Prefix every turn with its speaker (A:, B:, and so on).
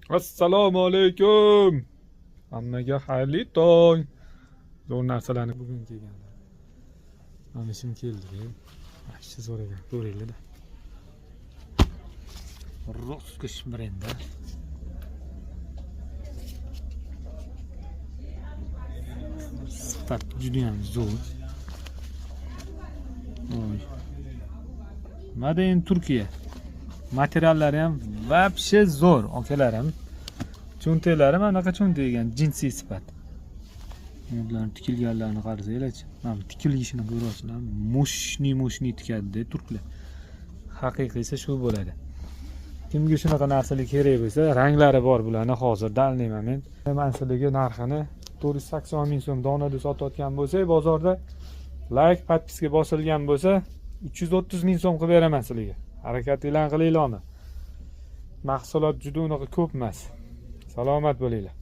A: Assalomu alaykum. Hammaga xayrli tong. Zo'r narsalarni bugun kelganlar. Mana shim keldi. Yaxshi zo'r ekan. Ko'ringlar-da. Roskosh brenda. Sifat juda ham zo'r. Oy. Made in Turkiya. Materiallari ham vobshe zo'r, akalarim. Cho'ntaklari mana bunaqa cho'ntak ekan, jinsiy sifat. Bularni tikilganlarini qarasanglarchi. Mana tikilishini ko'ryapsizlar. Moshni tikadi turklar. Haqiqiysi shu bo'ladi. Kimga shunaqa narsalar kerak bo'lsa, ranglari bor bularni hozir dalniy moment. Men sizlarga narxini 480 ming so'm donada sotayotgan bo'lsak, bozorda like, podpiska bosilgan bo'lsa, 330 ming so'm qilib beraman sizlarga. Harakat e'lon qilinglarmi? Mahsulot juda unaqa ko'p emas. Salomat bo'linglar.